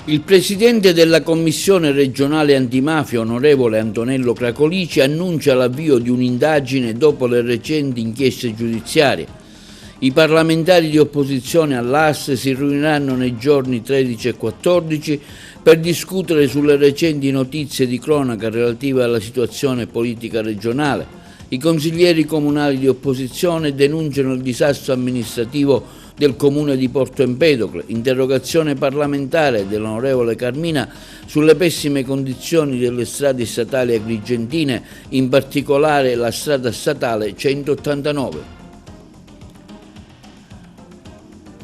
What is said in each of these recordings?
Il presidente della Commissione regionale antimafia, onorevole Antonello Cracolici, annuncia l'avvio di un'indagine dopo le recenti inchieste giudiziarie. I parlamentari di opposizione all'AS si riuniranno nei giorni 13 e 14 per discutere sulle recenti notizie di cronaca relative alla situazione politica regionale. I consiglieri comunali di opposizione denunciano il disastro amministrativo del comune di Porto Empedocle, interrogazione parlamentare dell'onorevole Carmina sulle pessime condizioni delle strade statali agrigentine, in particolare la strada statale 189.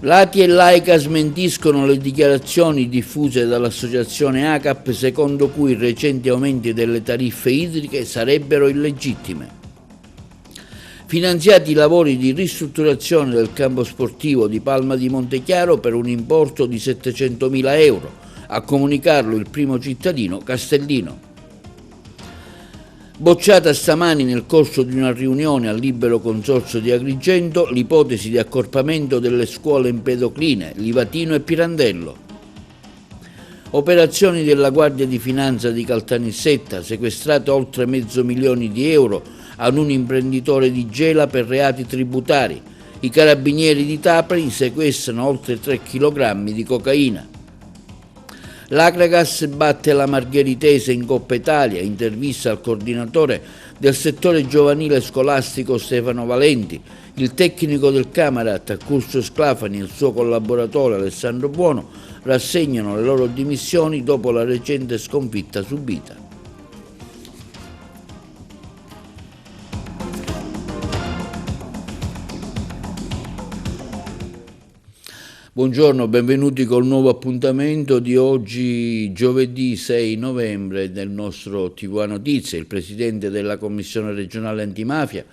L'ATI e l'AICA smentiscono le dichiarazioni diffuse dall'associazione ACAP secondo cui i recenti aumenti delle tariffe idriche sarebbero illegittime. Finanziati i lavori di ristrutturazione del campo sportivo di Palma di Montechiaro per un importo di 700.000 euro, a comunicarlo il primo cittadino Castellino. Bocciata stamani nel corso di una riunione al Libero Consorzio di Agrigento l'ipotesi di accorpamento delle scuole empedocline Livatino e Pirandello. Operazioni della Guardia di Finanza di Caltanissetta, sequestrato oltre $500.000 di euro ad un imprenditore di Gela per reati tributari. I carabinieri di Trapani sequestrano oltre 3 kg di cocaina. L'Agragas batte la Margheritese in Coppa Italia, intervista al coordinatore del settore giovanile scolastico Stefano Valenti. Il tecnico del Camarat, Curso Sclafani, e il suo collaboratore Alessandro Buono rassegnano le loro dimissioni dopo la recente sconfitta subita. Buongiorno, benvenuti col nuovo appuntamento di oggi, giovedì 6 novembre, del nostro TV Notizie. Il presidente della Commissione regionale antimafia,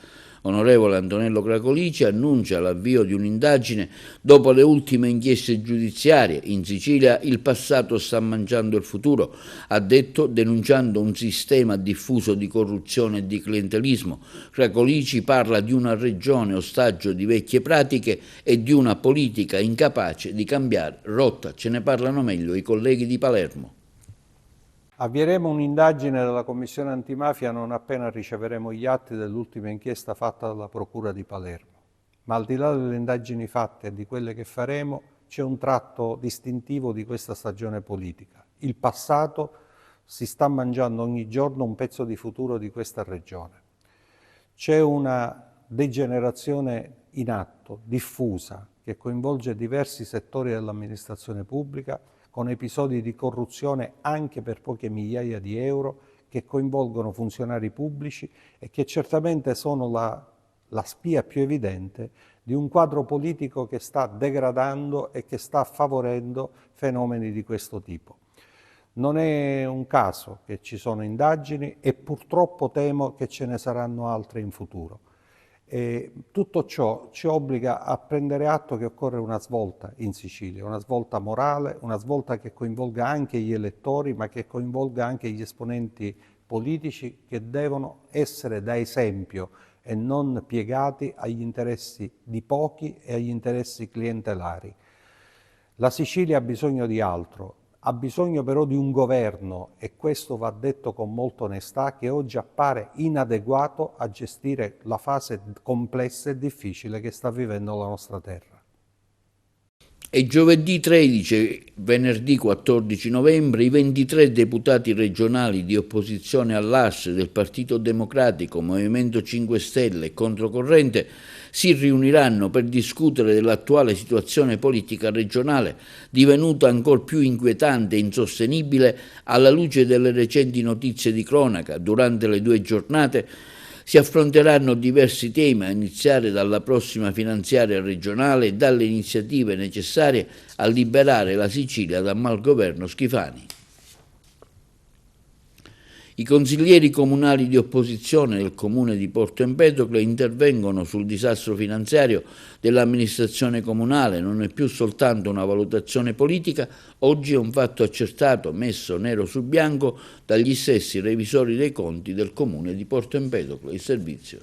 onorevole Antonello Cracolici, annuncia l'avvio di un'indagine dopo le ultime inchieste giudiziarie. In Sicilia il passato sta mangiando il futuro, ha detto, denunciando un sistema diffuso di corruzione e di clientelismo. Cracolici parla di una regione ostaggio di vecchie pratiche e di una politica incapace di cambiare rotta. Ce ne parlano meglio i colleghi di Palermo. Avvieremo un'indagine della Commissione antimafia non appena riceveremo gli atti dell'ultima inchiesta fatta dalla Procura di Palermo. Ma al di là delle indagini fatte e di quelle che faremo, c'è un tratto distintivo di questa stagione politica. Il passato si sta mangiando ogni giorno un pezzo di futuro di questa regione. C'è una degenerazione in atto, diffusa, che coinvolge diversi settori dell'amministrazione pubblica, con episodi di corruzione anche per poche migliaia di euro che coinvolgono funzionari pubblici e che certamente sono la spia più evidente di un quadro politico che sta degradando e che sta favorendo fenomeni di questo tipo. Non è un caso che ci sono indagini e purtroppo temo che ce ne saranno altre in futuro. E tutto ciò ci obbliga a prendere atto che occorre una svolta in Sicilia, una svolta morale, una svolta che coinvolga anche gli elettori, ma che coinvolga anche gli esponenti politici che devono essere da esempio e non piegati agli interessi di pochi e agli interessi clientelari. La Sicilia ha bisogno di altro. Ha bisogno però di un governo, e questo va detto con molta onestà, che oggi appare inadeguato a gestire la fase complessa e difficile che sta vivendo la nostra terra. E giovedì 13 e venerdì 14 novembre i 23 deputati regionali di opposizione all'AS del Partito Democratico, Movimento 5 Stelle e Controcorrente si riuniranno per discutere dell'attuale situazione politica regionale, divenuta ancor più inquietante e insostenibile alla luce delle recenti notizie di cronaca. Durante le 2 giornate si affronteranno diversi temi, a iniziare dalla prossima finanziaria regionale e dalle iniziative necessarie a liberare la Sicilia dal malgoverno Schifani. I consiglieri comunali di opposizione del comune di Porto Empedocle intervengono sul disastro finanziario dell'amministrazione comunale. Non è più soltanto una valutazione politica, oggi è un fatto accertato, messo nero su bianco dagli stessi revisori dei conti del comune di Porto Empedocle. Il servizio.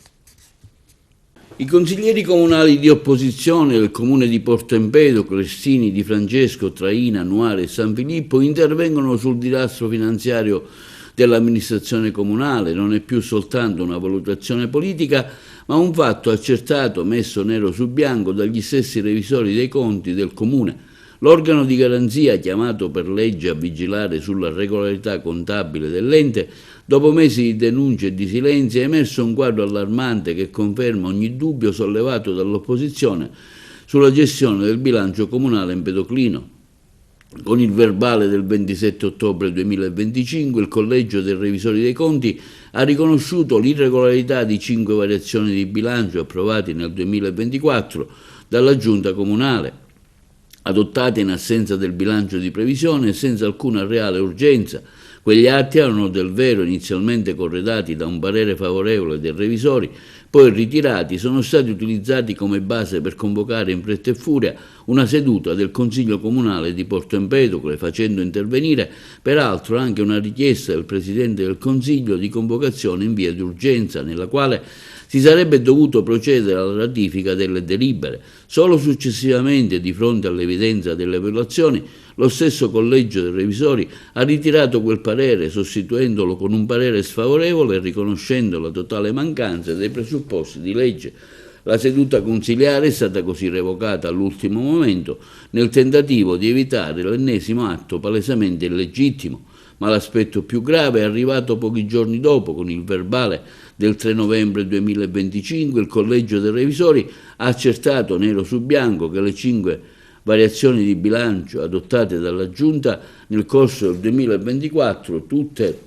I consiglieri comunali di opposizione del comune di Porto Empedocle, Clestini, Di Francesco, Traina, Nuare e San Filippo intervengono sul disastro finanziario dell'amministrazione comunale. Non è più soltanto una valutazione politica, ma un fatto accertato, messo nero su bianco dagli stessi revisori dei conti del comune. L'organo di garanzia, chiamato per legge a vigilare sulla regolarità contabile dell'ente, dopo mesi di denunce e di silenzi, è emerso un quadro allarmante che conferma ogni dubbio sollevato dall'opposizione sulla gestione del bilancio comunale empedoclino. Con il verbale del 27 ottobre 2025 il Collegio dei Revisori dei Conti ha riconosciuto l'irregolarità di 5 variazioni di bilancio approvati nel 2024 dalla Giunta Comunale, adottate in assenza del bilancio di previsione e senza alcuna reale urgenza. Quegli atti erano del vero inizialmente corredati da un parere favorevole dei revisori, poi ritirati, sono stati utilizzati come base per convocare in fretta e furia una seduta del Consiglio Comunale di Porto Empedocle, facendo intervenire peraltro anche una richiesta del Presidente del Consiglio di convocazione in via di urgenza, nella quale si sarebbe dovuto procedere alla ratifica delle delibere. Solo successivamente, di fronte all'evidenza delle violazioni, lo stesso Collegio dei Revisori ha ritirato quel parere, sostituendolo con un parere sfavorevole e riconoscendo la totale mancanza dei presupposti di legge. La seduta consiliare è stata così revocata all'ultimo momento, nel tentativo di evitare l'ennesimo atto palesemente illegittimo. Ma l'aspetto più grave è arrivato pochi giorni dopo, con il verbale del 3 novembre 2025. Il Collegio dei Revisori ha accertato nero su bianco che le 5 variazioni di bilancio adottate dalla Giunta nel corso del 2024, tutte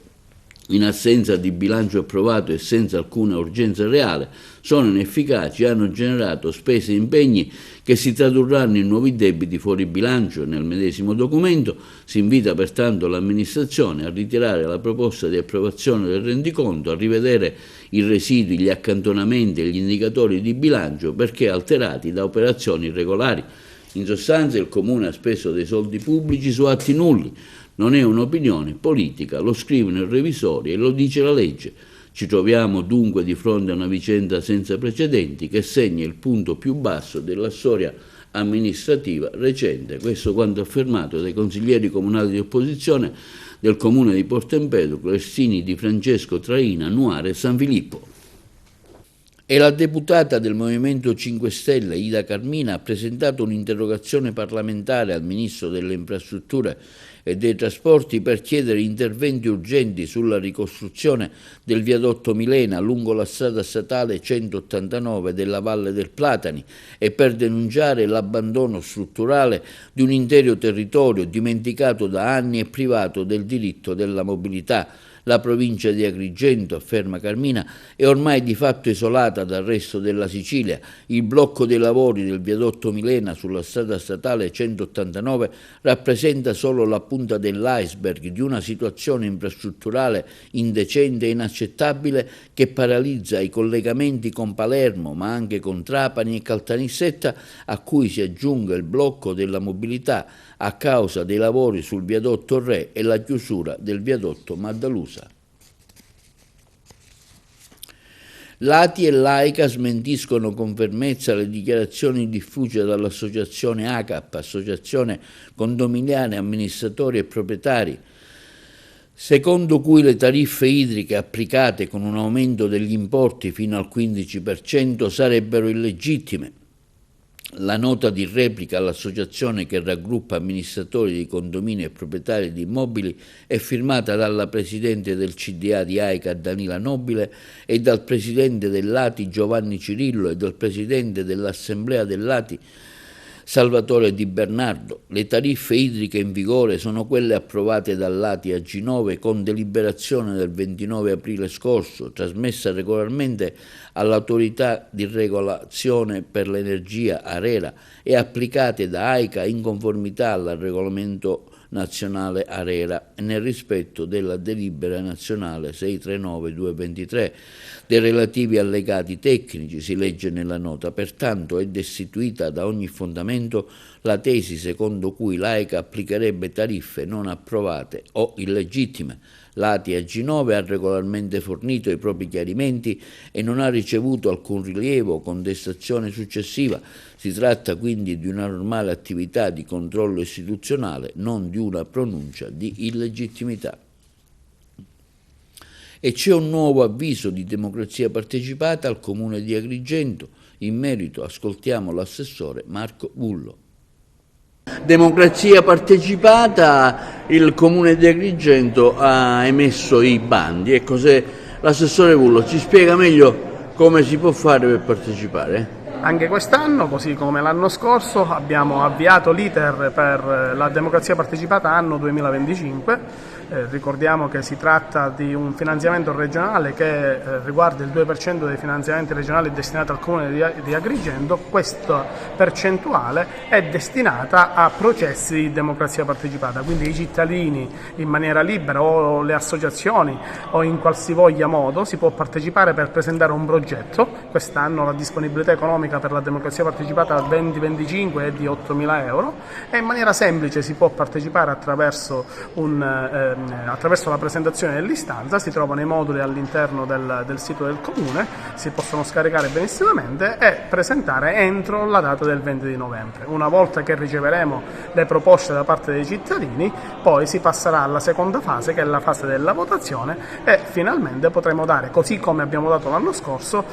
in assenza di bilancio approvato e senza alcuna urgenza reale, sono inefficaci e hanno generato spese e impegni che si tradurranno in nuovi debiti fuori bilancio. Nel medesimo documento si invita pertanto l'amministrazione a ritirare la proposta di approvazione del rendiconto, a rivedere i residui, gli accantonamenti e gli indicatori di bilancio perché alterati da operazioni irregolari. In sostanza il Comune ha speso dei soldi pubblici su atti nulli. Non è un'opinione politica, lo scrivono i revisori e lo dice la legge. Ci troviamo dunque di fronte a una vicenda senza precedenti che segna il punto più basso della storia amministrativa recente. Questo quanto affermato dai consiglieri comunali di opposizione del comune di Porto Empedocle, Clestini, Di Francesco, Traina, Nuare e San Filippo. E la deputata del Movimento 5 Stelle, Ida Carmina, ha presentato un'interrogazione parlamentare al Ministro delle Infrastrutture e dei Trasporti per chiedere interventi urgenti sulla ricostruzione del viadotto Milena lungo la strada statale 189 della Valle del Platani e per denunciare l'abbandono strutturale di un intero territorio dimenticato da anni e privato del diritto della mobilità. La provincia di Agrigento, afferma Carmina, è ormai di fatto isolata dal resto della Sicilia. Il blocco dei lavori del viadotto Milena sulla strada statale 189 rappresenta solo la punta dell'iceberg di una situazione infrastrutturale indecente e inaccettabile che paralizza i collegamenti con Palermo, ma anche con Trapani e Caltanissetta, a cui si aggiunge il blocco della mobilità a causa dei lavori sul viadotto Re e la chiusura del viadotto Maddalusa. L'ATI e l'AICA smentiscono con fermezza le dichiarazioni diffuse dall'associazione ACAP, Associazione Condominiale Amministratori e Proprietari, secondo cui le tariffe idriche applicate con un aumento degli importi fino al 15% sarebbero illegittime. La nota di replica all'associazione che raggruppa amministratori di condomini e proprietari di immobili è firmata dalla presidente del CDA di AICA Danila Nobile e dal presidente dell'ATI Giovanni Cirillo e dal presidente dell'Assemblea dell'ATI Salvatore Di Bernardo. Le tariffe idriche in vigore sono quelle approvate dall'ATI a G9 con deliberazione del 29 aprile scorso, trasmessa regolarmente all'autorità di regolazione per l'energia ARERA e applicate da AICA in conformità al regolamento nazionale ARERA e nel rispetto della delibera nazionale 639-223 dei relativi allegati tecnici, si legge nella nota. Pertanto è destituita da ogni fondamento la tesi secondo cui l'AICA applicherebbe tariffe non approvate o illegittime. L'ATI AG9 ha regolarmente fornito i propri chiarimenti e non ha ricevuto alcun rilievo o contestazione successiva. Si tratta quindi di una normale attività di controllo istituzionale, non di una pronuncia di illegittimità. E c'è un nuovo avviso di democrazia partecipata al Comune di Agrigento. In merito ascoltiamo l'assessore Marco Bullo. Democrazia partecipata, il Comune di Agrigento ha emesso i bandi. E cos'è? L'assessore Bullo ci spiega meglio come si può fare per partecipare? Anche quest'anno, così come l'anno scorso, abbiamo avviato l'iter per la democrazia partecipata anno 2025. Ricordiamo che si tratta di un finanziamento regionale che riguarda il 2% dei finanziamenti regionali destinati al Comune di Agrigento. Questa percentuale è destinata a processi di democrazia partecipata, quindi i cittadini in maniera libera o le associazioni o in qualsivoglia modo si può partecipare per presentare un progetto. Quest'anno la disponibilità economica per la democrazia partecipata al 2025 è di 8.000 euro e in maniera semplice si può partecipare attraverso la presentazione dell'istanza. Si trovano i moduli all'interno del sito del Comune, si possono scaricare benissimamente e presentare entro la data del 20 di novembre. Una volta che riceveremo le proposte da parte dei cittadini, poi si passerà alla seconda fase, che è la fase della votazione, e finalmente potremo dare, così come abbiamo dato l'anno scorso,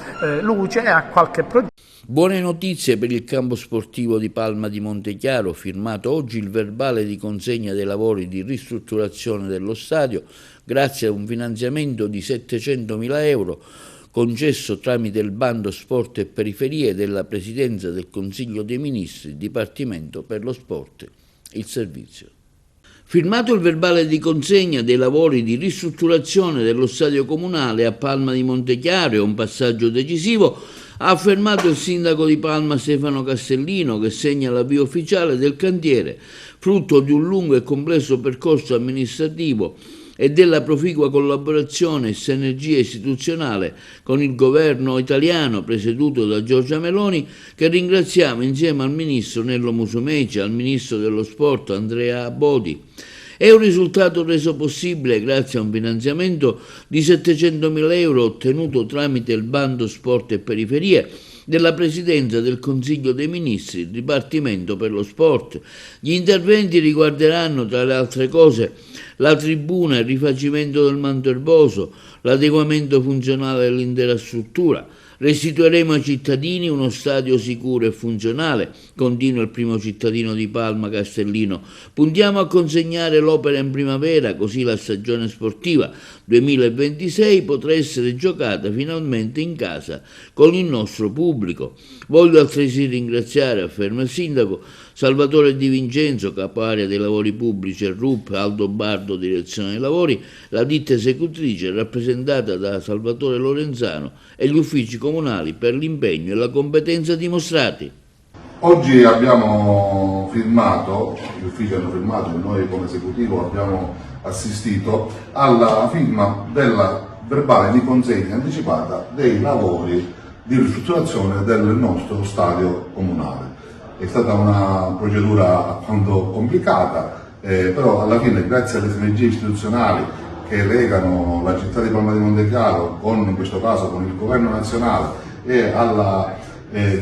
luce a qualche progetto. Buone notizie per il campo sportivo di Palma di Montechiaro, firmato oggi il verbale di consegna dei lavori di ristrutturazione dello stadio grazie a un finanziamento di 700.000 euro concesso tramite il bando Sport e Periferie della Presidenza del Consiglio dei Ministri, Dipartimento per lo Sport, il Servizio. Firmato il verbale di consegna dei lavori di ristrutturazione dello stadio comunale a Palma di Montechiaro, è un passaggio decisivo, ha affermato il sindaco di Palma Stefano Castellino, che segna l'avvio ufficiale del cantiere, frutto di un lungo e complesso percorso amministrativo e della proficua collaborazione e sinergia istituzionale con il governo italiano presieduto da Giorgia Meloni, che ringraziamo insieme al ministro Nello Musumeci e al ministro dello sport Andrea Bodi. È un risultato reso possibile grazie a un finanziamento di 700.000 euro ottenuto tramite il bando Sport e Periferie della Presidenza del Consiglio dei Ministri, Dipartimento per lo Sport. Gli interventi riguarderanno, tra le altre cose, la tribuna, il rifacimento del manto erboso, l'adeguamento funzionale dell'intera struttura. Restituiremo ai cittadini uno stadio sicuro e funzionale, continua il primo cittadino di Palma Castellino. Puntiamo a consegnare l'opera in primavera, così la stagione sportiva 2026 potrà essere giocata finalmente in casa con il nostro pubblico. Voglio altresì ringraziare, afferma il sindaco, Salvatore Di Vincenzo, capo area dei lavori pubblici e RUP, Aldo Bardo, direzione dei lavori, la ditta esecutrice rappresentata da Salvatore Lorenzano e gli uffici comunali per l'impegno e la competenza dimostrati. Oggi abbiamo firmato, gli uffici hanno firmato e noi come esecutivo abbiamo assistito alla firma della verbale di consegna anticipata dei lavori di ristrutturazione del nostro stadio comunale. È stata una procedura alquanto complicata, però alla fine, grazie alle sinergie istituzionali che legano la città di Palma di Montechiaro in questo caso con il governo nazionale e alla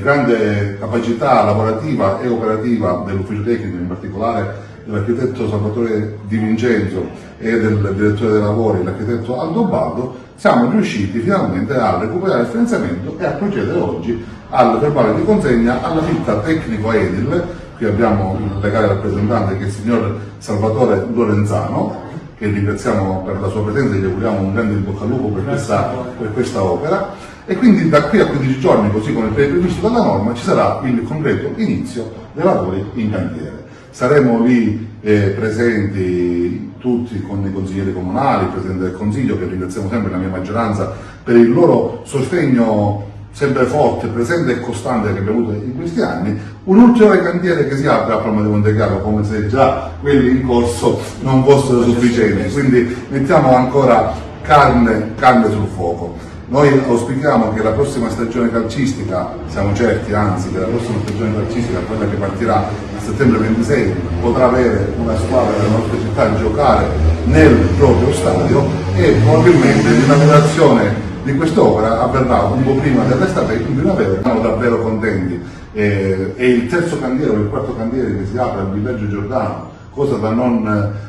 grande capacità lavorativa e operativa dell'ufficio tecnico, in particolare dell'architetto Salvatore Di Vincenzo e del direttore dei lavori, l'architetto Aldo Baldo, siamo riusciti finalmente a recuperare il finanziamento e a procedere oggi al verbale di consegna alla ditta tecnico Edil. Qui abbiamo il legale rappresentante che è il signor Salvatore Lorenzano, che ringraziamo per la sua presenza e gli auguriamo un grande in bocca al lupo per questa opera. E quindi da qui a 15 giorni, così come previsto dalla norma, ci sarà il concreto inizio dei lavori in cantiere. Saremo lì presenti tutti con i consiglieri comunali, il Presidente del Consiglio, che ringraziamo sempre, la mia maggioranza, per il loro sostegno sempre forte, presente e costante che abbiamo avuto in questi anni. Un ulteriore cantiere che si apre a Palma di Montechiaro, come se già quelli in corso non fossero sufficienti, quindi mettiamo ancora carne sul fuoco. Noi auspichiamo che la prossima stagione calcistica, siamo certi anzi che la prossima stagione calcistica, quella che partirà a settembre 26, potrà avere una squadra della nostra città a giocare nel proprio stadio e probabilmente l'inaugurazione di quest'opera avverrà un po' prima dell'estate in primavera. Siamo davvero contenti e il terzo cantiere o il quarto cantiere che si apre al Villaggio Giordano, cosa da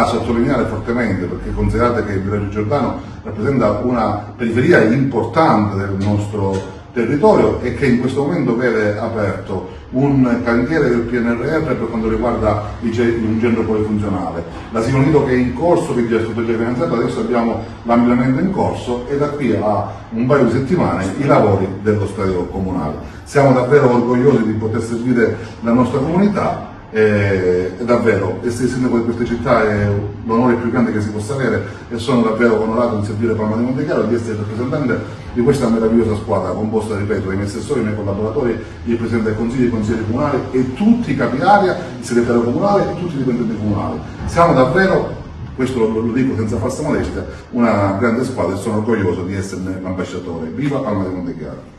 sottolineare fortemente, perché considerate che il Villaggio Giordano rappresenta una periferia importante del nostro territorio e che in questo momento vede aperto un cantiere del PNRR per quanto riguarda un centro polifunzionale. L'asilo nido che è in corso, che è stato già finanziato, adesso abbiamo l'ampliamento in corso e da qui a un paio di settimane i lavori dello stadio comunale. Siamo davvero orgogliosi di poter servire la nostra comunità. Davvero essere sindaco di questa città è l'onore più grande che si possa avere e sono davvero onorato di servire Palma di Montechiaro e di essere rappresentante di questa meravigliosa squadra composta, ripeto, dai miei assessori, i miei collaboratori, il Presidente del Consiglio, i consiglieri comunali e tutti i capi area, il segretario comunale e tutti i dipendenti comunali. Siamo davvero, questo lo dico senza falsa modestia, una grande squadra e sono orgoglioso di esserne l'ambasciatore. Viva Palma di Montechiaro!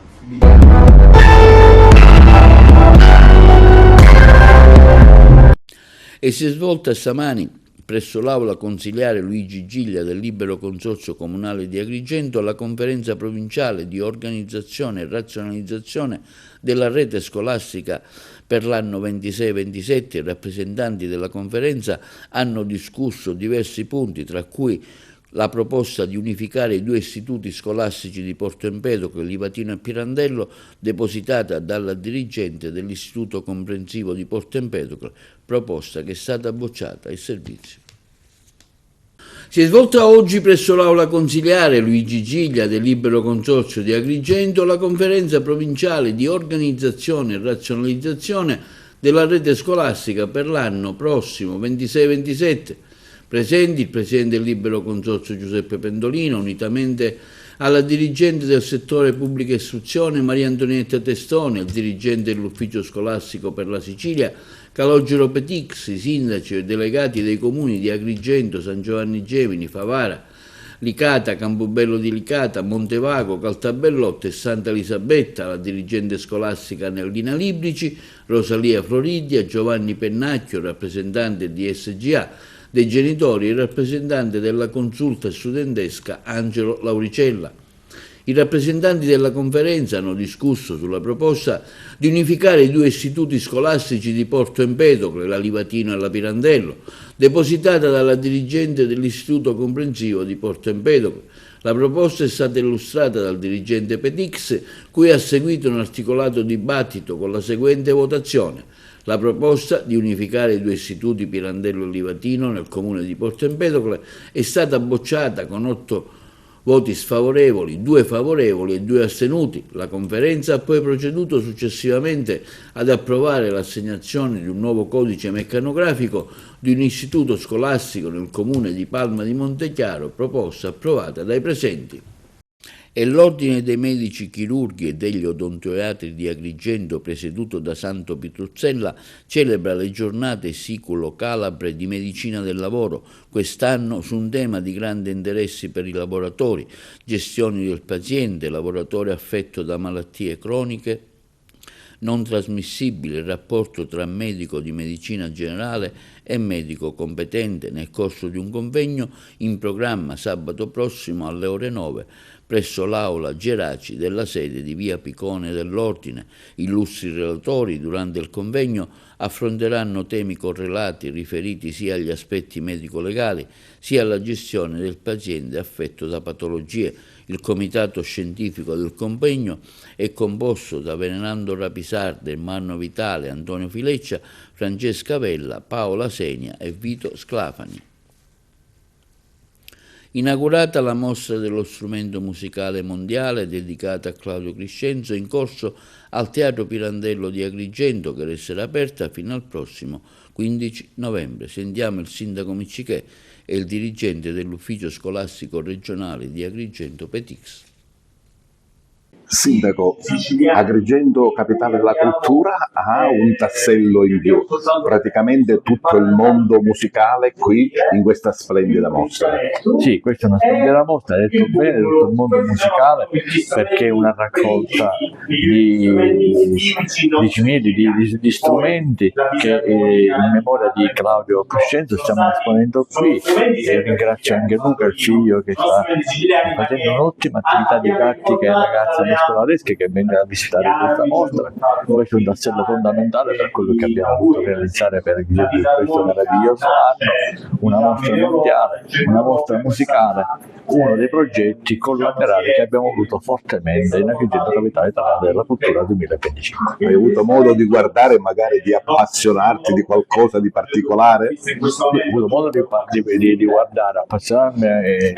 E si è svolta stamani presso l'aula consiliare Luigi Giglia del Libero Consorzio Comunale di Agrigento la conferenza provinciale di organizzazione e razionalizzazione della rete scolastica per l'anno 26-27. I rappresentanti della conferenza hanno discusso diversi punti, tra cui la proposta di unificare i due istituti scolastici di Porto Empedocle, Livatino e Pirandello, depositata dalla dirigente dell'Istituto Comprensivo di Porto Empedocle, proposta che è stata bocciata ai servizi. Si è svolta oggi presso l'aula consiliare Luigi Giglia del Libero Consorzio di Agrigento la conferenza provinciale di organizzazione e razionalizzazione della rete scolastica per l'anno prossimo 26-27. Presenti il Presidente del Libero Consorzio Giuseppe Pendolino, unitamente alla dirigente del settore pubblica istruzione Maria Antonietta Testone, al dirigente dell'Ufficio Scolastico per la Sicilia Calogero Petix, i sindaci e delegati dei comuni di Agrigento, San Giovanni Gemini, Favara, Licata, Campobello di Licata, Montevago, Caltabellotte e Santa Elisabetta, la dirigente scolastica Nellina Librici, Rosalia Floridia, Giovanni Pennacchio, rappresentante di SGA, dei genitori e il rappresentante della consulta studentesca Angelo Lauricella. I rappresentanti della conferenza hanno discusso sulla proposta di unificare i due istituti scolastici di Porto Empedocle, la Livatino e la Pirandello, depositata dalla dirigente dell'Istituto Comprensivo di Porto Empedocle. La proposta è stata illustrata dal dirigente Petix, cui ha seguito un articolato dibattito con la seguente votazione. La proposta di unificare i due istituti Pirandello e Livatino nel comune di Porto Empedocle è stata bocciata con 8 voti sfavorevoli, 2 favorevoli e 2 astenuti. La conferenza ha poi proceduto successivamente ad approvare l'assegnazione di un nuovo codice meccanografico di un istituto scolastico nel comune di Palma di Montechiaro, proposta approvata dai presenti. E l'Ordine dei Medici Chirurghi e degli Odontoiatri di Agrigento, presieduto da Santo Pitruzzella, celebra le giornate siculo-calabre di medicina del lavoro, quest'anno su un tema di grande interesse per i lavoratori, gestione del paziente, lavoratore affetto da malattie croniche non trasmissibile, il rapporto tra medico di medicina generale e medico competente nel corso di un convegno in programma sabato prossimo alle ore 9 presso l'aula Geraci della sede di via Picone dell'Ordine. Illustri relatori durante il convegno affronteranno temi correlati riferiti sia agli aspetti medico-legali sia alla gestione del paziente affetto da patologie. Il comitato scientifico del convegno è composto da Venerando Rapisarda, Ermanno Vitale, Antonio Fileccia, Francesca Vella, Paola Segna e Vito Sclafani. Inaugurata la mostra dello strumento musicale mondiale dedicata a Claudio Crescenzo in corso al Teatro Pirandello di Agrigento, che resterà aperta fino al prossimo 15 novembre. Sentiamo il sindaco Miccichè e il dirigente dell'ufficio scolastico regionale di Agrigento Petix. Sindaco, Agrigento, capitale della cultura, ha un tassello in più, praticamente tutto il mondo musicale qui in questa splendida mostra. Sì, questa è una splendida mostra, hai detto bene, tutto il mondo musicale, perché è una raccolta di strumenti che in memoria di Claudio Coscienzo stiamo esponendo qui, e ringrazio anche Luca, il figlio, che sta facendo un'ottima attività didattica ai ragazzi scolaresche che vengono a visitare questa mostra. Questo è un tassello fondamentale per quello che abbiamo voluto realizzare per questo meraviglioso anno, una mostra mondiale, una mostra musicale, uno dei progetti collaterali che abbiamo voluto fortemente in Agrigento, capitale italiana della cultura 2025. Hai avuto modo di guardare e magari di appassionarti di qualcosa di particolare? Sì, ho avuto modo di guardare, appassionarmi, è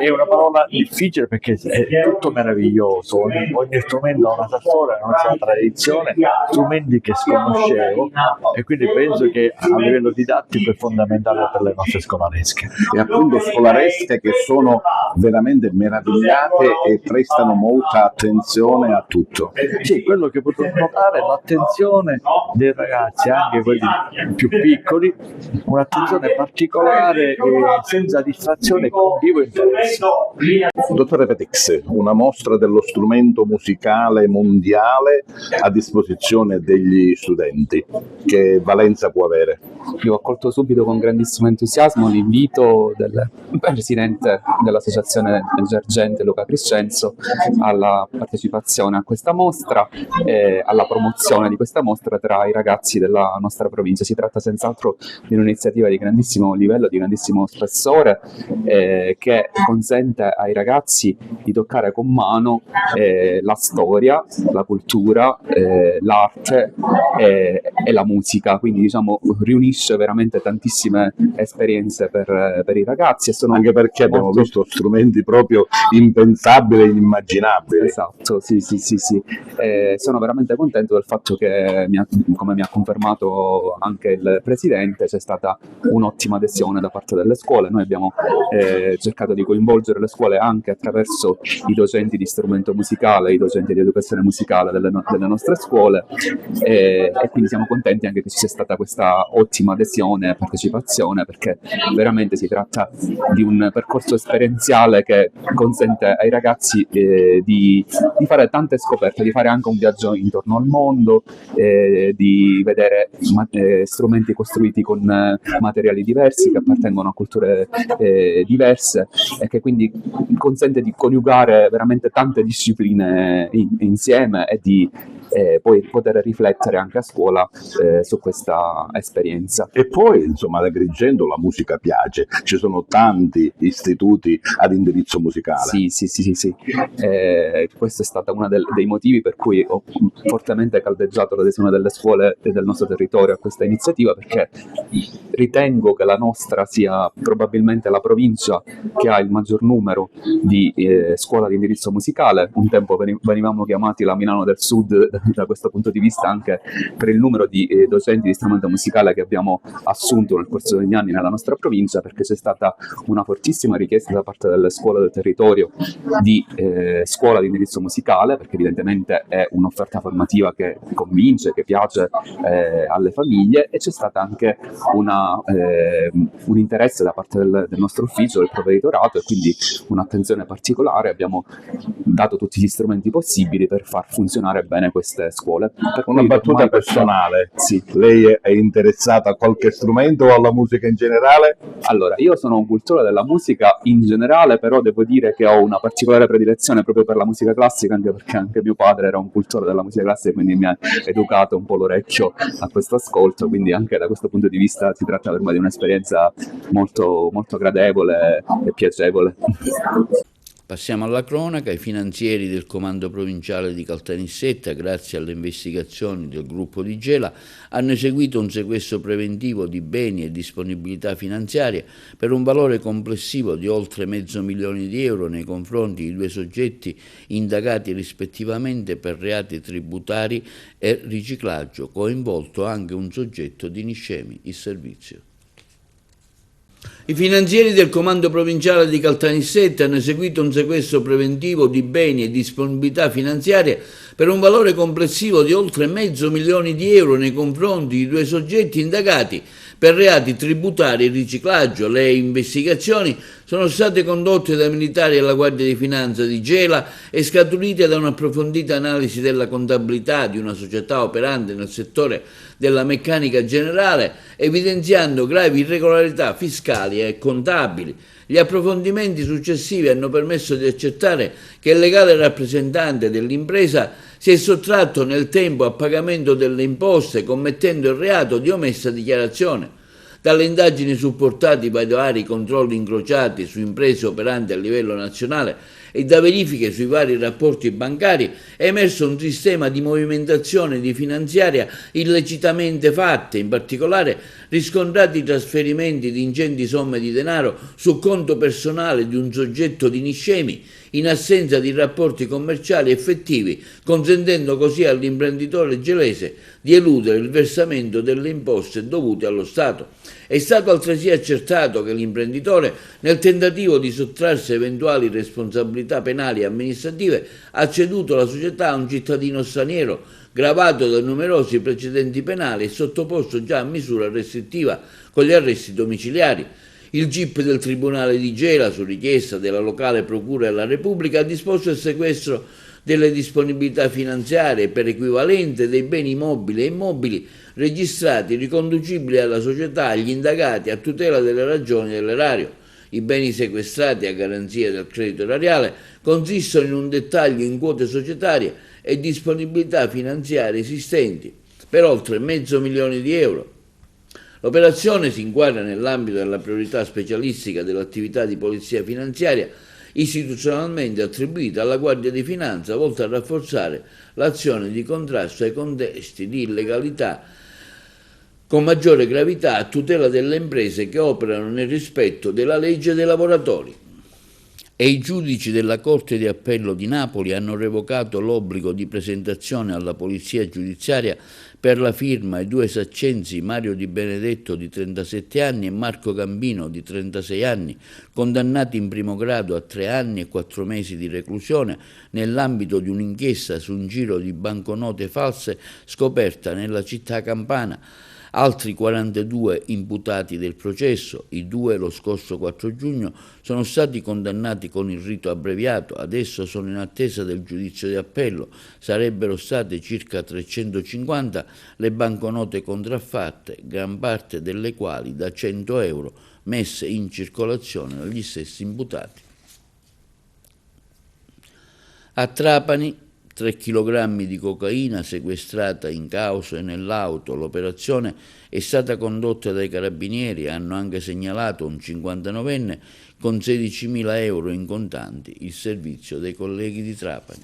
una parola difficile perché è tutto meraviglioso, ogni strumento ha una sua storia, una sua tradizione, strumenti che sconoscevo, e quindi penso che a livello didattico è fondamentale per le nostre scolaresche. E appunto scolaresche che sono veramente meravigliate e prestano molta attenzione a tutto. Sì, quello che potrò notare è l'attenzione dei ragazzi, anche quelli più piccoli, un'attenzione particolare e senza distrazione, con vivo interesse. Dottore Petix, una mostra dello strumento musicale mondiale a disposizione degli studenti, che valenza può avere? Io ho accolto subito con grandissimo entusiasmo l'invito del presidente dell'associazione Emergente Luca Crescenzo alla partecipazione a questa mostra e alla promozione di questa mostra tra i ragazzi della nostra provincia. Si tratta senz'altro di un'iniziativa di grandissimo livello, di grandissimo spessore, che consente ai ragazzi di toccare con mano la storia, la cultura, l'arte e la musica, quindi diciamo riunisce veramente tantissime esperienze per i ragazzi, e sono anche perché abbiamo visto strumenti proprio impensabili e inimmaginabili. Esatto, sì. Sono veramente contento del fatto che, come mi ha confermato anche il Presidente, c'è stata un'ottima adesione da parte delle scuole. Noi abbiamo cercato di coinvolgere le scuole anche attraverso i docenti di strumento musicale, i docenti di educazione musicale delle nostre scuole, e quindi siamo contenti anche che ci sia stata questa ottima adesione e partecipazione, perché veramente si tratta di un percorso esperienziale che consente ai ragazzi di fare tante scoperte, di fare anche un viaggio intorno al mondo, di vedere strumenti costruiti con materiali diversi che appartengono a culture diverse, e che quindi consente di coniugare veramente tante discipline insieme e di poi poter riflettere anche a scuola su questa esperienza. E poi insomma ad Agrigento la musica piace, ci sono tanti istituti ad indirizzo musicale. Sì. Questo è stato uno dei motivi per cui ho fortemente caldeggiato l'adesione delle scuole del nostro territorio a questa iniziativa, perché ritengo che la nostra sia probabilmente la provincia che ha il maggior numero di scuole di indirizzo musicale. Un tempo venivamo chiamati la Milano del Sud da questo punto di vista, anche per il numero di docenti di strumento musicale che abbiamo assunto nel corso degli anni nella nostra provincia, perché c'è stata una fortissima richiesta da parte delle scuole del territorio di scuola di indirizzo musicale, perché evidentemente è un'offerta formativa che convince, che piace alle famiglie, e c'è stata anche un interesse da parte del nostro ufficio, del provveditorato, e quindi un'attenzione particolare. Abbiamo dato tutti gli strumenti possibili per far funzionare bene queste scuole. Una battuta personale, sì. Lei è interessata a qualche strumento o alla musica in generale? Allora, io sono un cultore della musica in generale, però devo dire che ho una particolare predilezione proprio per la musica classica, anche perché anche mio padre era un cultore della musica classica, quindi mi ha educato un po' l'orecchio a questo ascolto, quindi anche da questo punto di vista si tratta per me di un'esperienza molto, molto gradevole e piacevole. Passiamo alla cronaca. I finanzieri del comando provinciale di Caltanissetta, grazie alle investigazioni del gruppo di Gela, hanno eseguito un sequestro preventivo di beni e disponibilità finanziarie per un valore complessivo di oltre $500.000 nei confronti di 2 soggetti indagati rispettivamente per reati tributari e riciclaggio, coinvolto anche un soggetto di Niscemi il servizio. I finanzieri del comando provinciale di Caltanissette hanno eseguito un sequestro preventivo di beni e disponibilità finanziarie per un valore complessivo di oltre €500.000 nei confronti di 2 soggetti indagati per reati tributari e riciclaggio. Le investigazioni sono state condotte da militari della Guardia di Finanza di Gela e scaturite da un'approfondita analisi della contabilità di una società operante nel settore della meccanica generale, evidenziando gravi irregolarità fiscali e contabili. Gli approfondimenti successivi hanno permesso di accertare che il legale rappresentante dell'impresa si è sottratto nel tempo a pagamento delle imposte, commettendo il reato di omessa dichiarazione. Dalle indagini supportate dai vari controlli incrociati su imprese operanti a livello nazionale e da verifiche sui vari rapporti bancari è emerso un sistema di movimentazione di finanziaria illecitamente fatte, in particolare riscontrati trasferimenti di ingenti somme di denaro su conto personale di un soggetto di Niscemi in assenza di rapporti commerciali effettivi, consentendo così all'imprenditore gelese di eludere il versamento delle imposte dovute allo Stato. È stato altresì accertato che l'imprenditore, nel tentativo di sottrarsi a eventuali responsabilità penali e amministrative, ha ceduto la società a un cittadino straniero, gravato da numerosi precedenti penali e sottoposto già a misura restrittiva con gli arresti domiciliari. Il GIP del Tribunale di Gela, su richiesta della locale Procura della Repubblica, ha disposto il sequestro delle disponibilità finanziarie per equivalente dei beni mobili e immobili registrati riconducibili alla società agli indagati a tutela delle ragioni dell'erario. I beni sequestrati a garanzia del credito erariale consistono in un dettaglio in quote societarie e disponibilità finanziarie esistenti per oltre €500.000. L'operazione si inquadra nell'ambito della priorità specialistica dell'attività di polizia finanziaria istituzionalmente attribuita alla Guardia di Finanza, volta a rafforzare l'azione di contrasto ai contesti di illegalità con maggiore gravità a tutela delle imprese che operano nel rispetto della legge dei lavoratori. E i giudici della Corte di Appello di Napoli hanno revocato l'obbligo di presentazione alla Polizia Giudiziaria per la firma ai 2 saccensi Mario Di Benedetto di 37 anni e Marco Gambino di 36 anni, condannati in primo grado a 3 anni e 4 mesi di reclusione nell'ambito di un'inchiesta su un giro di banconote false scoperta nella città campana. Altri 42 imputati del processo, i 2 lo scorso 4 giugno, sono stati condannati con il rito abbreviato, adesso sono in attesa del giudizio di appello. Sarebbero state circa 350 le banconote contraffatte, gran parte delle quali da €100 messe in circolazione dagli stessi imputati. A Trapani 3 chilogrammi di cocaina sequestrata in causa e nell'auto. L'operazione è stata condotta dai carabinieri, hanno anche segnalato un 59enne con €16.000 in contanti, il servizio dei colleghi di Trapani.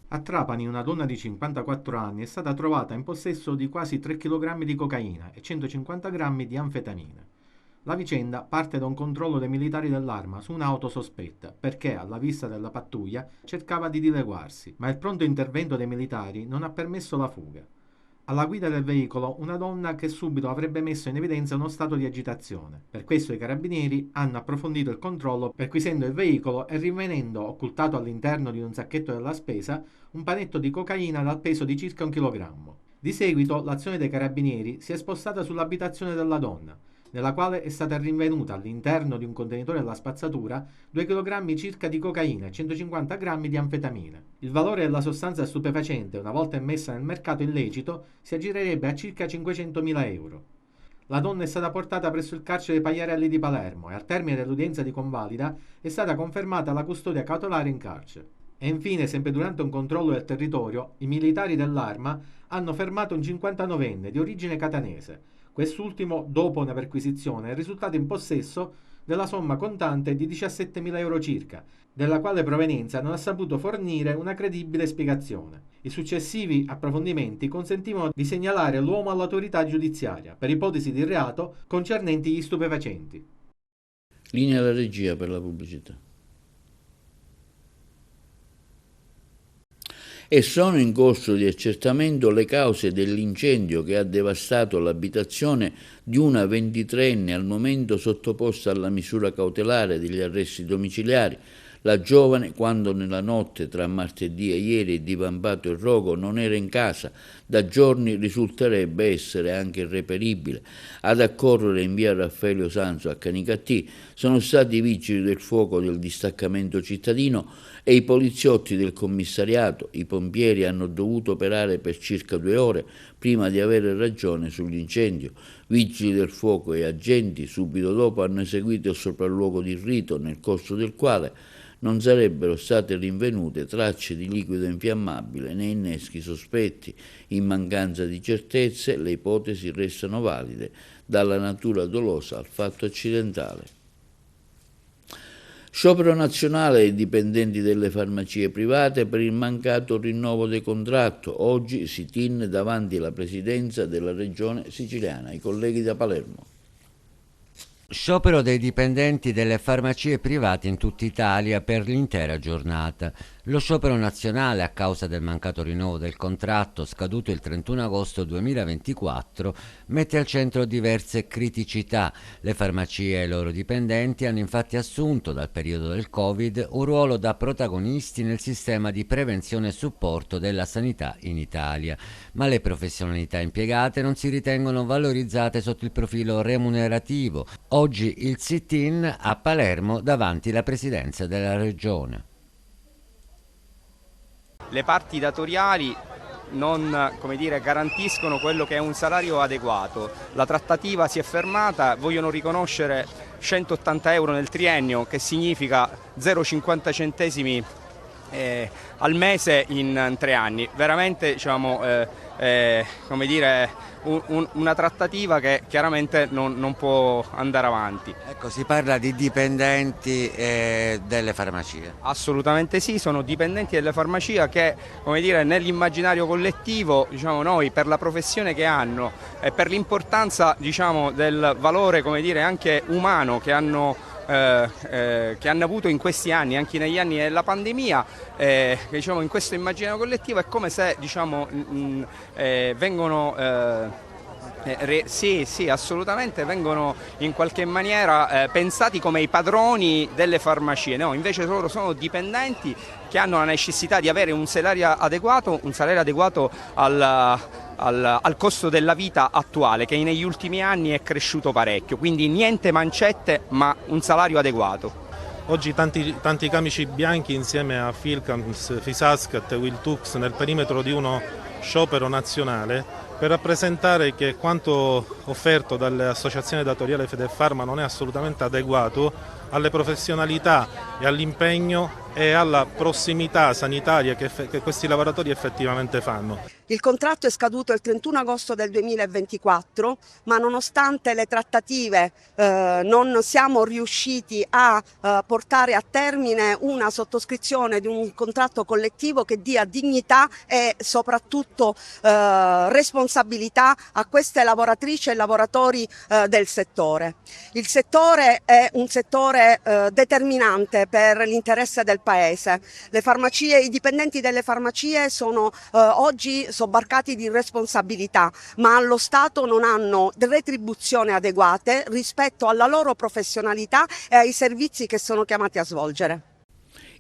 A Trapani una donna di 54 anni è stata trovata in possesso di quasi 3 kg di cocaina e 150 grammi di anfetamine. La vicenda parte da un controllo dei militari dell'Arma su un'auto sospetta, perché alla vista della pattuglia cercava di dileguarsi, ma il pronto intervento dei militari non ha permesso la fuga. Alla guida del veicolo una donna che subito avrebbe messo in evidenza uno stato di agitazione. Per questo i carabinieri hanno approfondito il controllo perquisendo il veicolo e rinvenendo, occultato all'interno di un sacchetto della spesa, un panetto di cocaina dal peso di circa 1 chilogrammo. Di seguito l'azione dei carabinieri si è spostata sull'abitazione della donna, nella quale è stata rinvenuta all'interno di un contenitore della spazzatura 2 kg circa di cocaina e 150 grammi di anfetamina. Il valore della sostanza stupefacente, una volta immessa nel mercato illecito, si aggirerebbe a circa €500.000. La donna è stata portata presso il carcere dei Pagliarelli di Palermo e al termine dell'udienza di convalida è stata confermata la custodia cautelare in carcere. E infine, sempre durante un controllo del territorio, i militari dell'Arma hanno fermato un 59enne di origine catanese. Quest'ultimo, dopo una perquisizione, è risultato in possesso della somma contante di €17.000 circa, della quale provenienza non ha saputo fornire una credibile spiegazione. I successivi approfondimenti consentivano di segnalare l'uomo all'autorità giudiziaria per ipotesi di reato concernenti gli stupefacenti. Linea alla regia per la pubblicità. e sono in corso di accertamento le cause dell'incendio che ha devastato l'abitazione di una 23enne al momento sottoposta alla misura cautelare degli arresti domiciliari. La giovane, quando nella notte tra martedì e ieri è divampato il rogo, non era in casa. Da giorni risulterebbe essere anche irreperibile. Ad accorrere in via Raffaello Sanzo a Canicattì sono stati i vigili del fuoco del distaccamento cittadino e i poliziotti del commissariato. I pompieri hanno dovuto operare per circa 2 ore prima di avere ragione sull'incendio. Vigili del fuoco e agenti subito dopo hanno eseguito il sopralluogo di rito, nel corso del quale non sarebbero state rinvenute tracce di liquido infiammabile né inneschi sospetti. In mancanza di certezze, le ipotesi restano valide, dalla natura dolosa al fatto accidentale. Sciopero nazionale ai dipendenti delle farmacie private per il mancato rinnovo del contratto. Oggi sit-in davanti alla presidenza della regione siciliana. I colleghi da Palermo. Sciopero dei dipendenti delle farmacie private in tutta Italia per l'intera giornata. Lo sciopero nazionale, a causa del mancato rinnovo del contratto scaduto il 31 agosto 2024, mette al centro diverse criticità. Le farmacie e i loro dipendenti hanno infatti assunto dal periodo del Covid un ruolo da protagonisti nel sistema di prevenzione e supporto della sanità in Italia, ma le professionalità impiegate non si ritengono valorizzate sotto il profilo remunerativo. Oggi il sit-in a Palermo davanti alla presidenza della regione. Le parti datoriali non, garantiscono quello che è un salario adeguato. La trattativa si è fermata, vogliono riconoscere 180 euro nel triennio, che significa 0,50 centesimi al mese in 3 anni. Veramente una trattativa che chiaramente non può andare avanti. Ecco, si parla di dipendenti delle farmacie. Assolutamente sì, sono dipendenti delle farmacie che, nell'immaginario collettivo, noi per la professione che hanno e per l'importanza, del valore, anche umano che hanno avuto in questi anni, anche negli anni della pandemia, in questo immaginario collettivo è come se vengono assolutamente vengono in qualche maniera pensati come i padroni delle farmacie. No, invece loro sono dipendenti che hanno la necessità di avere un salario adeguato al costo della vita attuale, che negli ultimi anni è cresciuto parecchio, quindi niente mancette ma un salario adeguato. Oggi tanti camici bianchi insieme a Filcams, Fisascat e Wiltux nel perimetro di uno sciopero nazionale per rappresentare che quanto offerto dalle associazioni datoriali Federfarma non è assolutamente adeguato alle professionalità e all'impegno e alla prossimità sanitaria che questi lavoratori effettivamente fanno. Il contratto è scaduto il 31 agosto del 2024, ma nonostante le trattative non siamo riusciti a portare a termine una sottoscrizione di un contratto collettivo che dia dignità e soprattutto responsabilità a queste lavoratrici e lavoratori del settore. Il settore è un settore determinante per l'interesse del Paese. Le farmacie, i dipendenti delle farmacie sono oggi sobbarcati di responsabilità, ma allo Stato non hanno retribuzioni adeguate rispetto alla loro professionalità e ai servizi che sono chiamati a svolgere.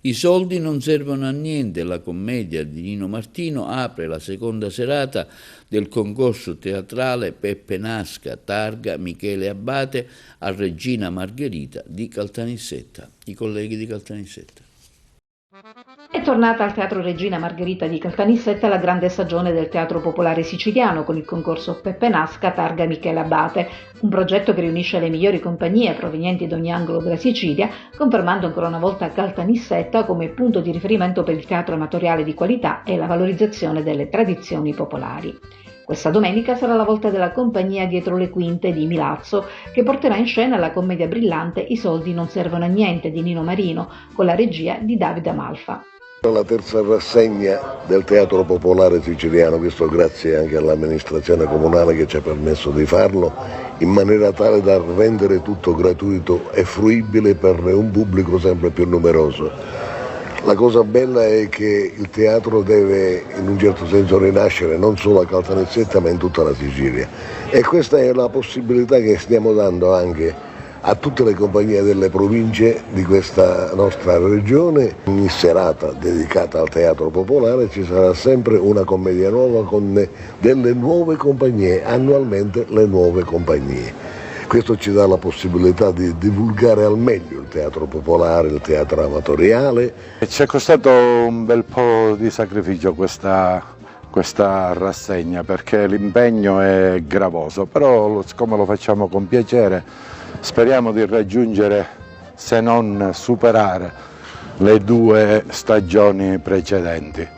I soldi non servono a niente. La commedia di Nino Martino apre la seconda serata del concorso teatrale Peppe Nasca, targa Michele Abbate a Regina Margherita di Caltanissetta. I colleghi di Caltanissetta. È tornata al Teatro Regina Margherita di Caltanissetta la grande stagione del teatro popolare siciliano con il concorso Peppe Nasca, targa Michele Abbate, un progetto che riunisce le migliori compagnie provenienti da ogni angolo della Sicilia, confermando ancora una volta Caltanissetta come punto di riferimento per il teatro amatoriale di qualità e la valorizzazione delle tradizioni popolari. Questa domenica sarà la volta della compagnia Dietro le Quinte di Milazzo, che porterà in scena la commedia brillante I soldi non servono a niente di Nino Marino, con la regia di Davide Amalfa. La terza rassegna del Teatro Popolare Siciliano, questo grazie anche all'amministrazione comunale che ci ha permesso di farlo, in maniera tale da rendere tutto gratuito e fruibile per un pubblico sempre più numeroso. La cosa bella è che il teatro deve in un certo senso rinascere non solo a Caltanissetta ma in tutta la Sicilia, e questa è la possibilità che stiamo dando anche a tutte le compagnie delle province di questa nostra regione. Ogni serata dedicata al teatro popolare ci sarà sempre una commedia nuova con delle nuove compagnie, annualmente le nuove compagnie. Questo ci dà la possibilità di divulgare al meglio il teatro popolare, il teatro amatoriale. Ci è costato un bel po' di sacrificio questa rassegna, perché l'impegno è gravoso, però siccome lo facciamo con piacere speriamo di raggiungere, se non superare, le 2 stagioni precedenti.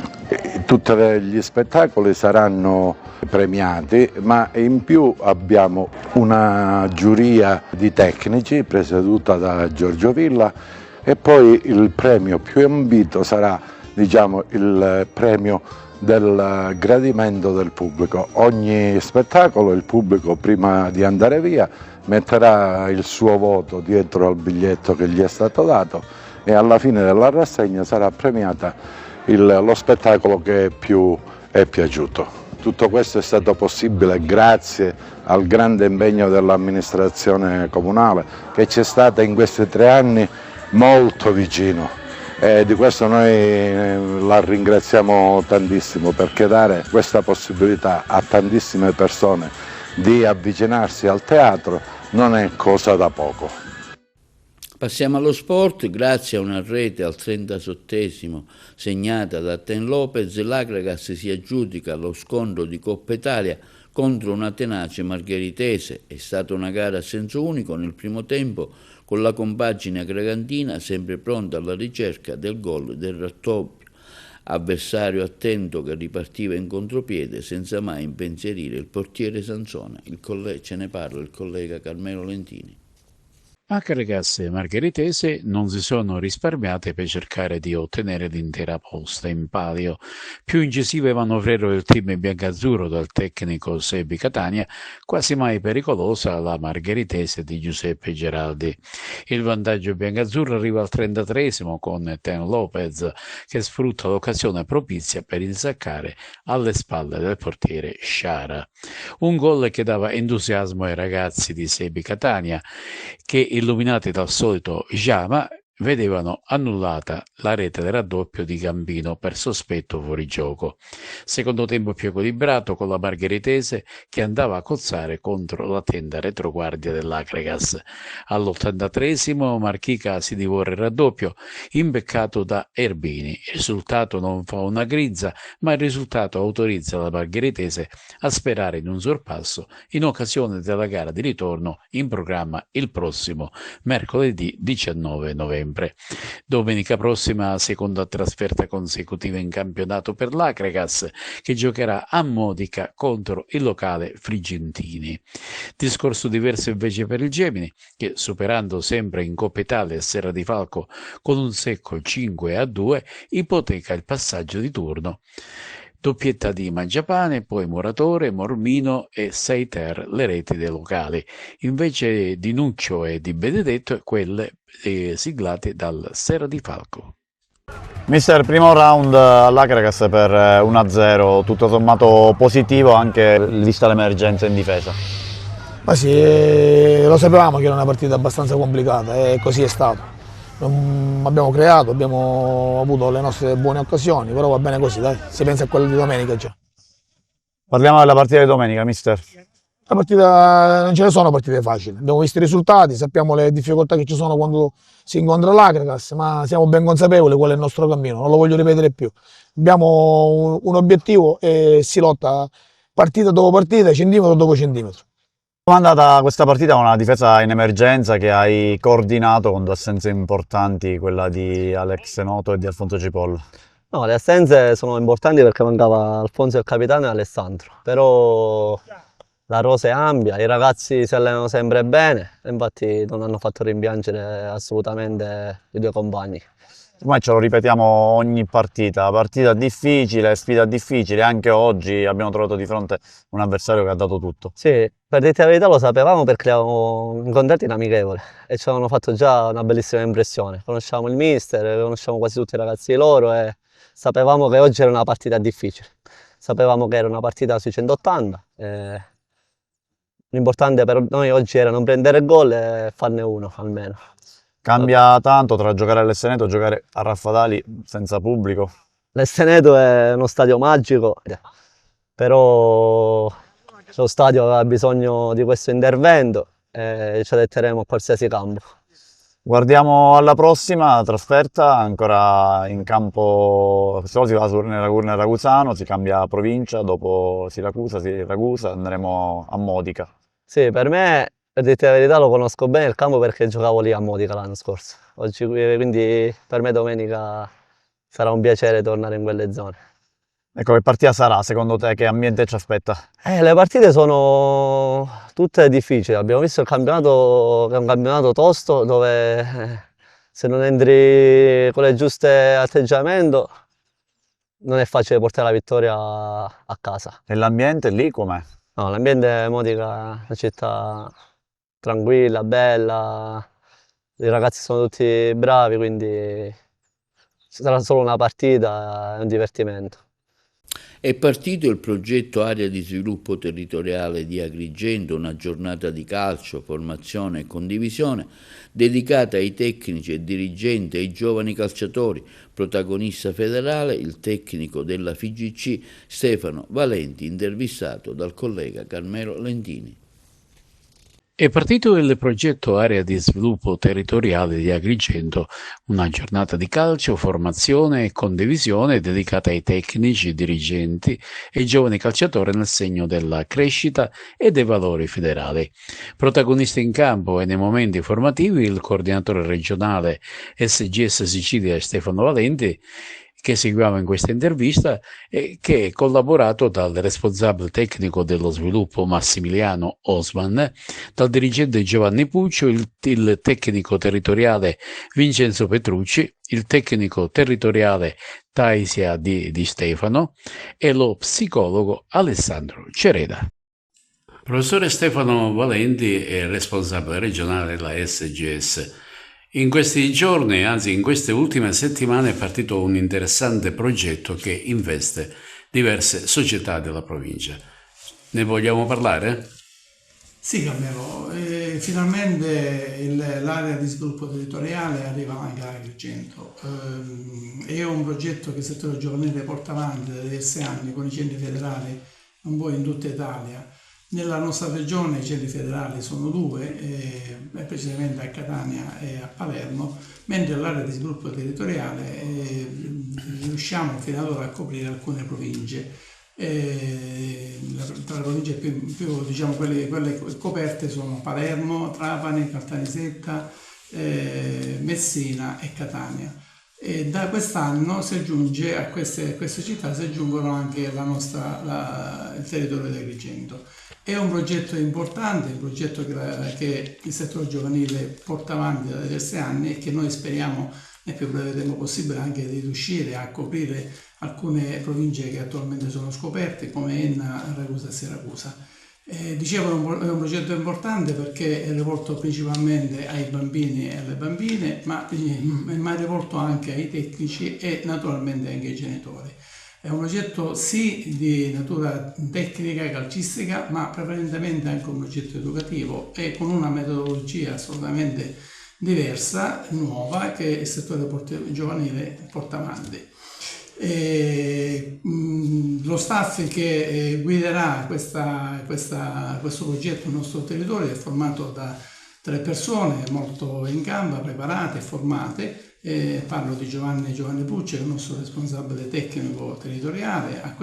Tutti gli spettacoli saranno premiati, ma in più abbiamo una giuria di tecnici presieduta da Giorgio Villa, e poi il premio più ambito sarà, diciamo, il premio del gradimento del pubblico. Ogni spettacolo il pubblico, prima di andare via, metterà il suo voto dietro al biglietto che gli è stato dato, e alla fine della rassegna sarà premiata lo spettacolo che più è piaciuto. Tutto questo è stato possibile grazie al grande impegno dell'amministrazione comunale, che ci è stata in questi 3 anni molto vicino, e di questo noi la ringraziamo tantissimo, perché dare questa possibilità a tantissime persone di avvicinarsi al teatro non è cosa da poco. Passiamo allo sport. Grazie a una rete al 37esimo segnata da Ten Lopez, l'Akragas si aggiudica lo scontro di Coppa Italia contro una tenace margheritese. È stata una gara a senso unico nel primo tempo, con la compagine agragantina sempre pronta alla ricerca del gol del raddoppio. Avversario attento che ripartiva in contropiede senza mai impensierire il portiere Sansone. Ce ne parla il collega Carmelo Lentini. Akragas e Margheritese non si sono risparmiate per cercare di ottenere l'intera posta in palio. Più incisivo e manovriero il team biancazzurro dal tecnico Sebi Catania, quasi mai pericolosa la Margheritese di Giuseppe Geraldi. Il vantaggio biancazzurro arriva al 33esimo con Ten Lopez, che sfrutta l'occasione propizia per insaccare alle spalle del portiere Sciara. Un gol che dava entusiasmo ai ragazzi di Sebi Catania, che illuminati dal solito Jama vedevano annullata la rete del raddoppio di Gambino per sospetto fuorigioco. Secondo tempo più equilibrato, con la Margheritese che andava a cozzare contro la tenda retroguardia dell'Akragas. All'83esimo Marchica si divora il raddoppio, imbeccato da Erbini. Il risultato non fa una grizza, ma il risultato autorizza la Margheritese a sperare in un sorpasso in occasione della gara di ritorno in programma il prossimo mercoledì 19 novembre. Domenica prossima, seconda trasferta consecutiva in campionato per l'Akragas, che giocherà a Modica contro il locale Frigentini. Discorso diverso invece per il Gemini, che superando sempre in Coppa Italia e Serra di Falco con un secco 5-2 ipoteca il passaggio di turno. Doppietta di Mangiapane, poi Muratore, Mormino e Seiter le reti dei locali, invece di Nuccio e di Benedetto quelle siglate dal Serra di Falco. Mister, primo round all'Akragas per 1-0, tutto sommato positivo anche vista l'emergenza in difesa. Ma sì, lo sapevamo che era una partita abbastanza complicata e così è stato. Abbiamo creato, abbiamo avuto le nostre buone occasioni, però va bene così, dai, si pensa a quello di domenica già. Parliamo della partita di domenica, mister. La partita, non ce ne sono partite facili, abbiamo visto i risultati, sappiamo le difficoltà che ci sono quando si incontra l'Akragas, ma siamo ben consapevoli qual è il nostro cammino, non lo voglio ripetere più. Abbiamo un obiettivo e si lotta partita dopo partita, centimetro dopo centimetro. Come è andata questa partita con una difesa in emergenza che hai coordinato con due assenze importanti, quella di Alex Noto e di Alfonso Cipolla? No, le assenze sono importanti perché mancava Alfonso il capitano e Alessandro, però la rosa è ampia, i ragazzi si allenano sempre bene, infatti non hanno fatto rimpiangere assolutamente i due compagni. Ormai ce lo ripetiamo ogni partita difficile, sfida difficile, anche oggi abbiamo trovato di fronte un avversario che ha dato tutto. Sì, per dirti la verità lo sapevamo perché li avevamo incontrati in amichevole e ci avevano fatto già una bellissima impressione. Conosciamo il mister, conosciamo quasi tutti i ragazzi di loro e sapevamo che oggi era una partita difficile. Sapevamo che era una partita sui 180. L'importante per noi oggi era non prendere gol e farne uno almeno. Cambia tanto tra giocare all'Esseneto e giocare a Raffadali senza pubblico? L'Esseneto è uno stadio magico, però lo stadio aveva bisogno di questo intervento e ci adatteremo a qualsiasi campo. Guardiamo alla prossima trasferta, ancora in campo, si va nel Ragusano, si cambia provincia, dopo Siracusa, andremo a Modica. Sì, per me, per dirti la verità, lo conosco bene il campo perché giocavo lì a Modica l'anno scorso. Oggi, quindi per me domenica sarà un piacere tornare in quelle zone. Ecco, che partita sarà secondo te? Che ambiente ci aspetta? Le partite sono tutte difficili. Abbiamo visto il campionato, che è un campionato tosto dove se non entri con le giuste atteggiamento non è facile portare la vittoria a casa. E l'ambiente lì com'è? No, l'ambiente Modica è una città tranquilla, bella, i ragazzi sono tutti bravi, quindi sarà solo una partita, è un divertimento. È partito il progetto Area di Sviluppo Territoriale di Agrigento, una giornata di calcio, formazione e condivisione dedicata ai tecnici e dirigenti e ai giovani calciatori. Protagonista federale il tecnico della FIGC Stefano Valenti, intervistato dal collega Carmelo Lentini. È partito il progetto Area di Sviluppo Territoriale di Agrigento, una giornata di calcio, formazione e condivisione dedicata ai tecnici, dirigenti e giovani calciatori nel segno della crescita e dei valori federali. Protagonista in campo e nei momenti formativi il coordinatore regionale SGS Sicilia Stefano Valenti, che seguiamo in questa intervista e che è collaborato dal responsabile tecnico dello sviluppo Massimiliano Osman, dal dirigente Giovanni Puccio, il tecnico territoriale Vincenzo Petrucci, il tecnico territoriale Taisia Di Stefano e lo psicologo Alessandro Cereda. Professore Stefano Valenti è responsabile regionale della SGS. In questi giorni, anzi in queste ultime settimane, è partito un interessante progetto che investe diverse società della provincia. Ne vogliamo parlare? Sì, Carmelo, finalmente l'area di sviluppo territoriale arriva anche a Agrigento. È un progetto che il settore giovanile porta avanti da diversi anni con i centri federali un po' in tutta Italia. Nella nostra regione i centri federali sono due, precisamente a Catania e a Palermo, mentre l'area di sviluppo territoriale riusciamo fino ad ora a coprire alcune province. Tra le province più diciamo, quelle coperte sono Palermo, Trapani, Caltanissetta, Messina e Catania. E da quest'anno si aggiunge a queste città si aggiungono anche il territorio di Agrigento. È un progetto importante, un progetto che il settore giovanile porta avanti da diversi anni e che noi speriamo nel più breve tempo possibile anche di riuscire a coprire alcune province che attualmente sono scoperte come Enna, Ragusa e Siracusa. Dicevo, è un progetto importante perché è rivolto principalmente ai bambini e alle bambine, ma è rivolto anche ai tecnici e naturalmente anche ai genitori. È un progetto sì di natura tecnica e calcistica, ma prevalentemente anche un progetto educativo e con una metodologia assolutamente diversa, nuova, che il settore giovanile porta avanti. Lo staff che guiderà questo progetto nel nostro territorio è formato da 3 persone molto in gamba, preparate e formate. Parlo di Giovanni Pucci, che è il nostro responsabile tecnico territoriale. A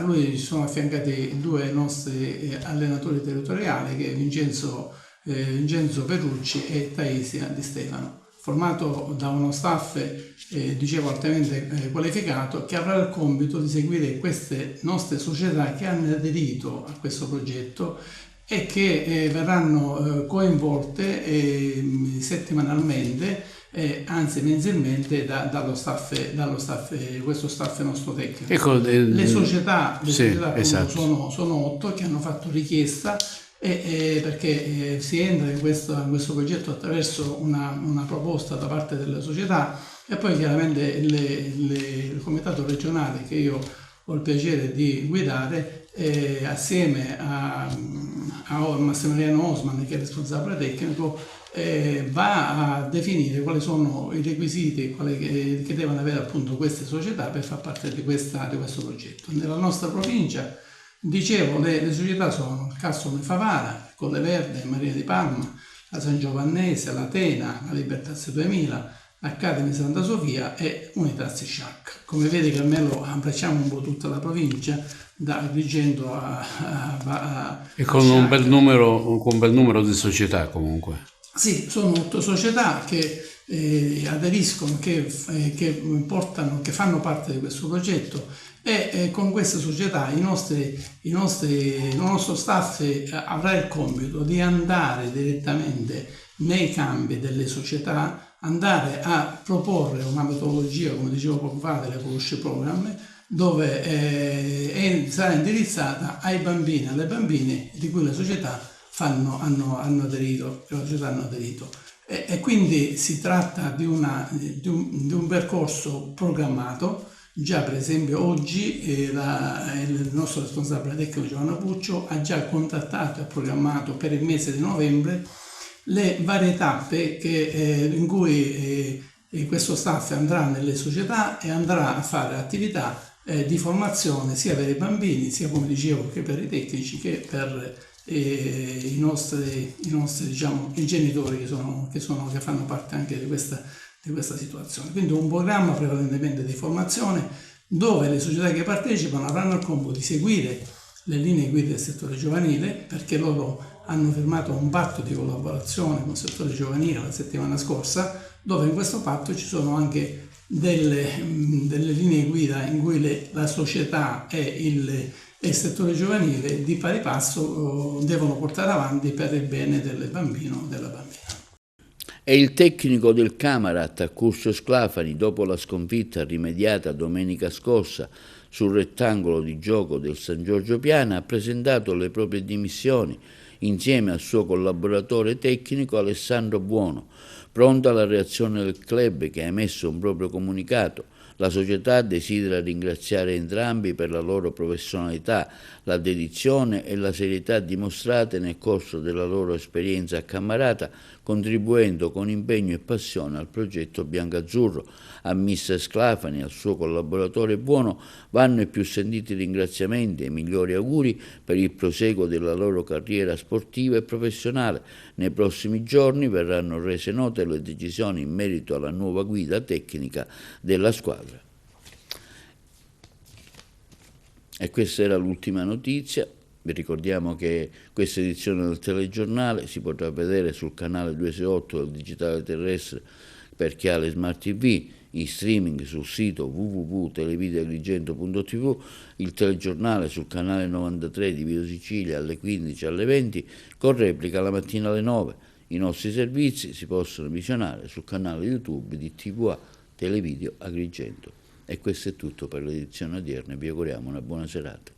lui sono affiancati 2 nostri allenatori territoriali, che è Vincenzo Petrucci e Taisia Di Stefano, formato da uno staff, dicevo, altamente qualificato, che avrà il compito di seguire queste nostre società che hanno aderito a questo progetto e che verranno coinvolte settimanalmente anzi mensilmente questo staff nostro tecnico. Ecco, le società esatto. sono 8 che hanno fatto richiesta perché si entra in questo progetto attraverso una proposta da parte delle società e poi chiaramente il comitato regionale che io ho il piacere di guidare assieme a Massimiliano Osman, che è responsabile tecnico, va a definire quali sono i requisiti che devono avere appunto queste società per far parte di questo progetto. Nella nostra provincia, dicevo, le società sono il Cassone Favara, Colle Verde, Maria di Palma, la San Giovannese, l'Atena, la Libertas 2000, l'Academy Santa Sofia e Unitas Sciac. Come vedi, Carmelo, abbracciamo un po' tutta la provincia, da Agrigento e con un bel numero di società comunque. Sì, sono 8 società che aderiscono, che fanno parte di questo progetto e con queste società il nostro staff avrà il compito di andare direttamente nei campi delle società, andare a proporre una metodologia, come dicevo poco fa, delle conosce program, dove sarà indirizzata ai bambini, alle bambine di cui le società hanno aderito. E quindi si tratta di un percorso programmato. Già per esempio oggi il nostro responsabile tecnico Giovanna Puccio ha già contattato e programmato per il mese di novembre le varie tappe in cui questo staff andrà nelle società e andrà a fare attività di formazione sia per i bambini, sia come dicevo che per i tecnici, che per i nostri diciamo, i genitori che fanno parte anche di questa situazione. Quindi un programma prevalentemente di formazione dove le società che partecipano avranno il compito di seguire le linee guida del settore giovanile, perché loro hanno firmato un patto di collaborazione con il settore giovanile la settimana scorsa, dove in questo patto ci sono anche delle linee guida in cui la società e il settore giovanile di pari passo devono portare avanti per il bene del bambino o della bambina. E il tecnico del Camarat, Curcio Sclafani, dopo la sconfitta rimediata domenica scorsa sul rettangolo di gioco del San Giorgio Piana, ha presentato le proprie dimissioni insieme al suo collaboratore tecnico Alessandro Buono. Pronta la reazione del club, che ha emesso un proprio comunicato. La società desidera ringraziare entrambi per la loro professionalità, la dedizione e la serietà dimostrate nel corso della loro esperienza a Camarata, contribuendo con impegno e passione al progetto biancazzurro. A mister Sclafani e al suo collaboratore Buono vanno i più sentiti ringraziamenti e i migliori auguri per il proseguo della loro carriera sportiva e professionale. Nei prossimi giorni verranno rese note le decisioni in merito alla nuova guida tecnica della squadra. E questa era l'ultima notizia. Vi ricordiamo che questa edizione del telegiornale si potrà vedere sul canale 268 del digitale terrestre per chi ha le smart TV, in streaming sul sito www.televideoagrigento.tv, il telegiornale sul canale 93 di Video Sicilia alle 15 e alle 20, con replica la mattina alle 9. I nostri servizi si possono visionare sul canale YouTube di TVA Televideo Agrigento. E questo è tutto per l'edizione odierna, vi auguriamo una buona serata.